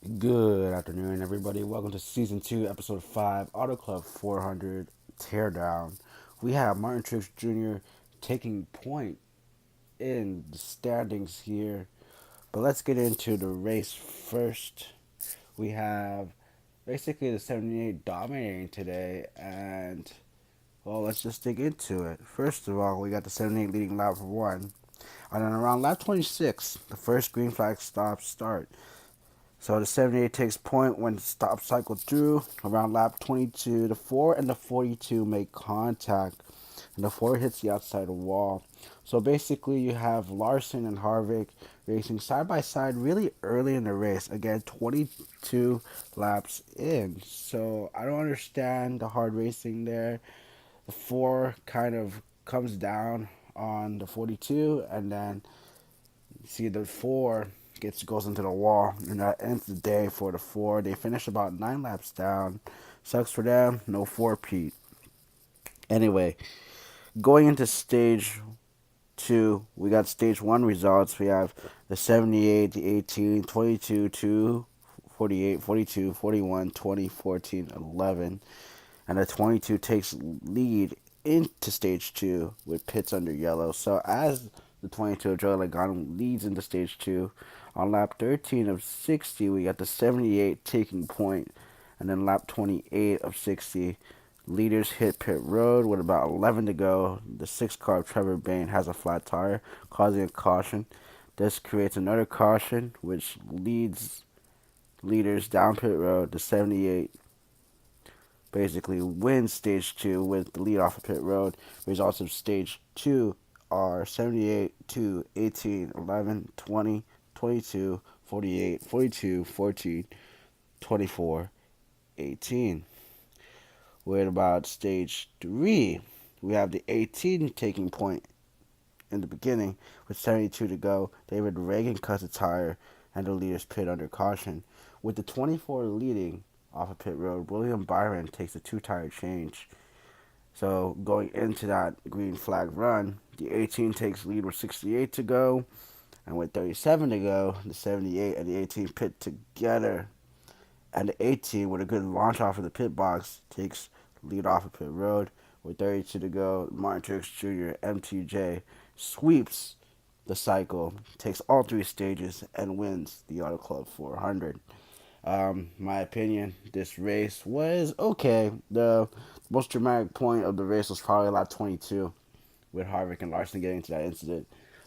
Good afternoon, everybody. Welcome to Season 2, Episode 5, Auto Club 400 Teardown. We have Martin Truex Jr. taking point in the standings here. But let's get into the race first. We have basically the 78 dominating today, and well, let's just dig into it. First of all, we got the 78 leading lap 1. And then around lap 26, the first green flag start. So the 78 takes point when the stop cycle through around lap 22. The 4 and the 42 make contact, and the 4 hits the outside wall. So basically, you have Larson and Harvick racing side by side really early in the race. Again, 22 laps in. So I don't understand the hard racing there. The 4 kind of comes down on the 42, and then you see the 4 goes into the wall, and that ends the day for the 4. They finish about 9 laps down. Sucks for them. No 4-peat. Anyway, going into stage 2, we got stage 1 results. We have the 78, the 18, 22, 2, 48, 42, 41, 20, 14, 11. And the 22 takes lead into stage 2 with pits under yellow. So as the 22 of Joey Logano leads into stage 2, on lap 13 of 60, we got the 78 taking point. And then lap 28 of 60, leaders hit pit road with about 11 to go. The 6 car of Trevor Bayne has a flat tire, causing a caution. This creates another caution, which leads leaders down pit road. The 78 basically wins stage 2 with the lead off of pit road. Results of stage 2 are 78, 2, 18, 11, 20, 22, 48, 42, 14, 24, 18. What about stage 3? We have the 18 taking point in the beginning with 72 to go. David Reagan cuts a tire and the leaders pit under caution. With the 24 leading off of pit road, William Byron takes a 2 tire change. So going into that green flag run, the 18 takes lead with 68 to go, and with 37 to go, the 78 and the 18 pit together. And the 18, with a good launch off of the pit box, takes lead off of pit road. With 32 to go, Martin Truex Jr., MTJ, sweeps the cycle, takes all 3 stages, and wins the Auto Club 400. My opinion, this race was okay. The most dramatic point of the race was probably lap 22, with Harvick and Larson getting into that incident.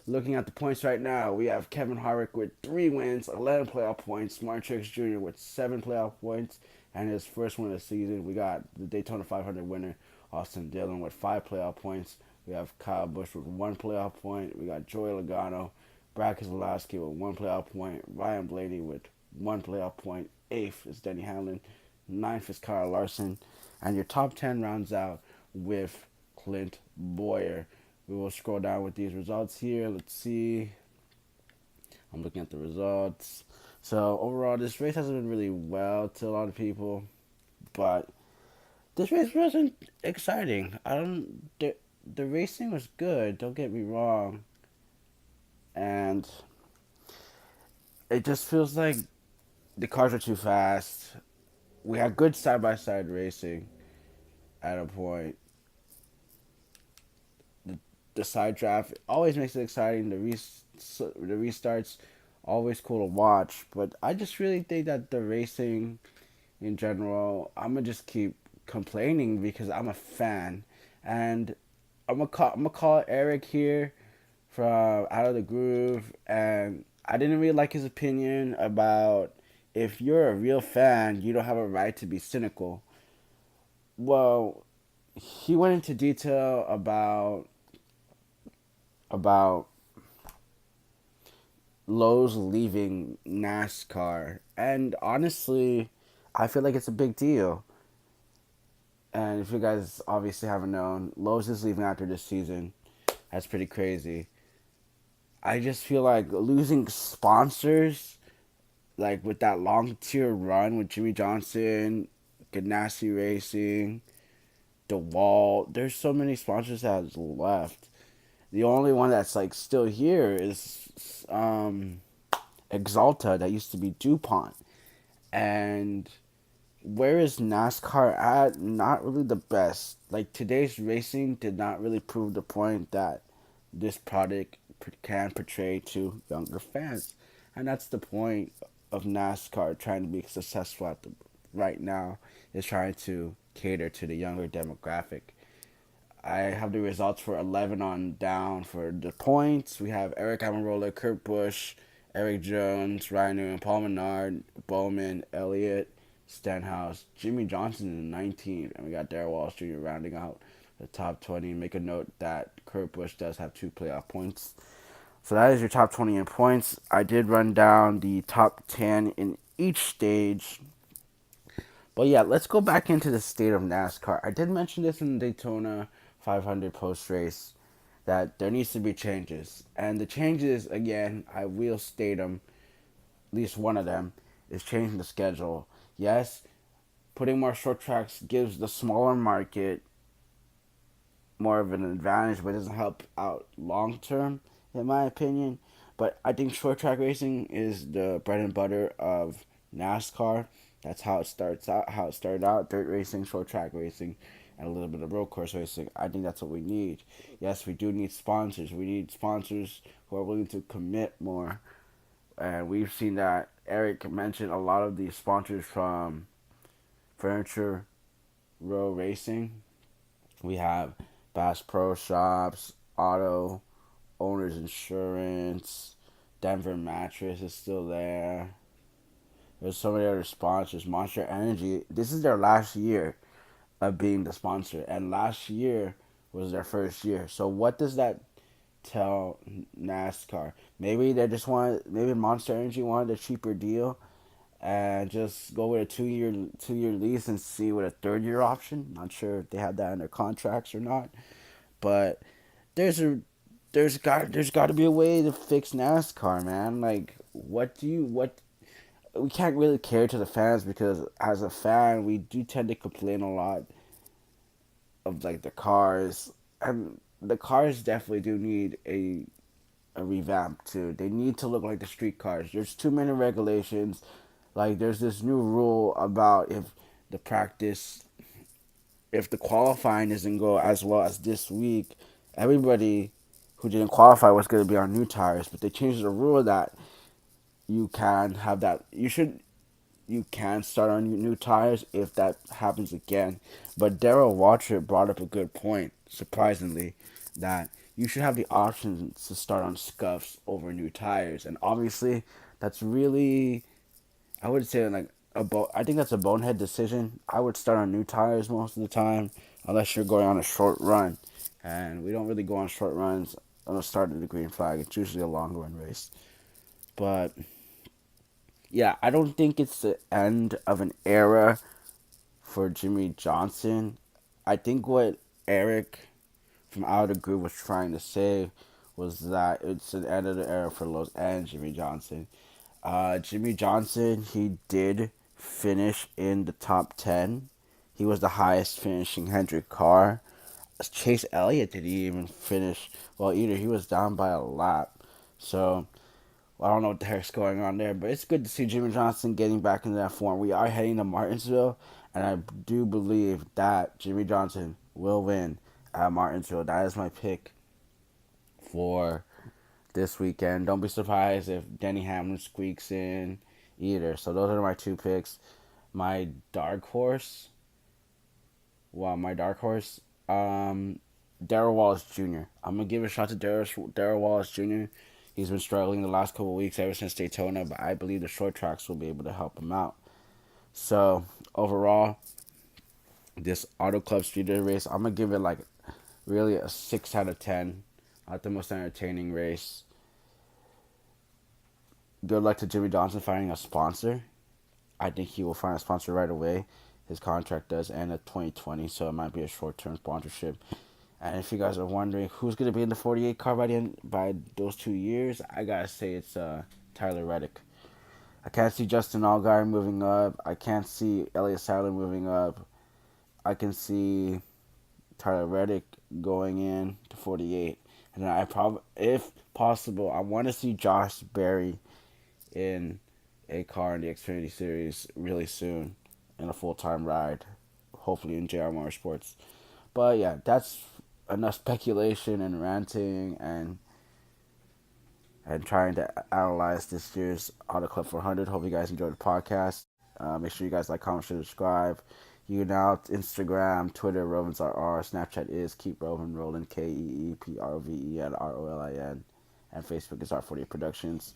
Looking at the points right now, we have Kevin Harvick with 3 wins, 11 playoff points, Martin Truex Jr. with 7 playoff points, and his first win of the season. We got the Daytona 500 winner, Austin Dillon, with 5 playoff points. We have Kyle Busch with 1 playoff point. We got Joey Logano, Brad Keselowski with 1 playoff point, Ryan Blaney with 1 playoff point. 8th is Denny Hamlin. 9th is Kyle Larson. And your top 10 rounds out with Clint Bowyer. We will scroll down with these results here. Let's see. I'm looking at the results. So overall, this race hasn't been really well to a lot of people, but this race wasn't exciting. I don't. The racing was good. Don't get me wrong, and it just feels like the cars are too fast. We had good side by side racing at a point. The side draft always makes it exciting. The restarts always cool to watch. But I just really think that the racing in general, I'm gonna just keep complaining because I'm a fan, and I'm gonna call Eric here from Out of the Groove, and I didn't really like his opinion about if you're a real fan, you don't have a right to be cynical. Well, he went into detail about Lowe's leaving NASCAR, and honestly, I feel like it's a big deal. And if you guys obviously haven't known, Lowe's is leaving after this season. That's pretty crazy. I just feel like losing sponsors, like with that long tier run with Jimmy Johnson, Ganassi Racing, DeWalt. There's so many sponsors that has left. The only one that's like still here is Exalta that used to be DuPont. And where is NASCAR at? Not really the best. Like today's racing did not really prove the point that this product can portray to younger fans, and that's the point of NASCAR trying to be successful at the right now is trying to cater to the younger demographic. I have the results for 11 on down for the points. We have Eric Almirola, Kurt Busch, Eric Jones, Ryan Newman, Paul Menard, Bowman, Elliott, Stenhouse, Jimmy Johnson in the 19th, and we got Darrell Wallace Jr. rounding out the top 20. Make a note that Kurt Busch does have 2 playoff points. So that is your top 20 in points. I did run down the top 10 in each stage. But yeah, let's go back into the state of NASCAR. I did mention this in the Daytona 500 post race that there needs to be changes. And the changes, again, I will state them, at least one of them, is changing the schedule. Yes, putting more short tracks gives the smaller market more of an advantage, but it doesn't help out long term, in my opinion. But I think short track racing is the bread and butter of NASCAR. That's how it starts out. How it started out: dirt racing, short track racing, and a little bit of road course racing. I think that's what we need. Yes, we do need sponsors. We need sponsors who are willing to commit more, and we've seen that. Eric mentioned a lot of these sponsors from Furniture Row Racing. We have Bass Pro Shops, Auto Owners Insurance, Denver Mattress is still there. There's so many other sponsors. Monster Energy. This is their last year of being the sponsor, and last year was their first year. So what does that tell NASCAR? Maybe they just wanted. Maybe Monster Energy wanted a cheaper deal, and just go with a 2 year lease and see with a 3rd year option. Not sure if they have that in their contracts or not, but there's a there's got to be a way to fix NASCAR, man. Like, what we can't really care to the fans because as a fan, we do tend to complain a lot of like the cars, and the cars definitely do need a revamp too. They need to look like the street cars. There's too many regulations. Like there's this new rule about the practice if the qualifying doesn't go as well as this week, everybody who didn't qualify was going to be on new tires. But they changed the rule that you can have that. You can start on new tires if that happens again. But Daryl Watcher brought up a good point, surprisingly, that you should have the option to start on scuffs over new tires. And obviously, that's really, I would say, like, I think that's a bonehead decision. I would start on new tires most of the time, unless you're going on a short run. And we don't really go on short runs on the start of the green flag. It's usually a long run race. But yeah, I don't think it's the end of an era for Jimmy Johnson. I think what Eric from Out of the Group was trying to say was that it's an end of the era for Los and Jimmy Johnson. Jimmy Johnson, he did finish in the top 10. He was the highest finishing Hendrick car. Chase Elliott didn't even finish well either. He was down by a lap. So I don't know what the heck's going on there, but it's good to see Jimmy Johnson getting back into that form. We are heading to Martinsville, and I do believe that Jimmy Johnson will win at Martinsville. That is my pick for this weekend. Don't be surprised if Denny Hamlin squeaks in either. So those are my 2 picks. My dark horse. Well, my dark horse. Darrell Wallace Jr. I'm gonna give a shot to Darrell Wallace Jr. He's been struggling the last couple of weeks ever since Daytona, but I believe the short tracks will be able to help him out. So overall, this Auto Club Street Day race, I'm gonna give it like really a 6 out of 10. Not the most entertaining race. Good luck to Jimmy Johnson finding a sponsor. I think he will find a sponsor right away. His contract does end at 2020, so it might be a short-term sponsorship. And if you guys are wondering who's going to be in the 48 car by those 2 years, I gotta say it's Tyler Reddick. I can't see Justin Allgaier moving up. I can't see Elliott Sadler moving up. I can see Tyler Reddick going in to 48, and then if possible, I want to see Josh Berry in a car in the Xfinity Series really soon in a full time ride, hopefully in JR Motorsports. But yeah, that's enough speculation and ranting and trying to analyze this year's Auto Club 400. Hope you guys enjoyed the podcast. Make sure you guys like, comment, share, subscribe. You can now Instagram, Twitter, Rovens RR. Snapchat is Keep Rovin Rolling, KEEPROVE and ROLIN. And Facebook is R48 Productions.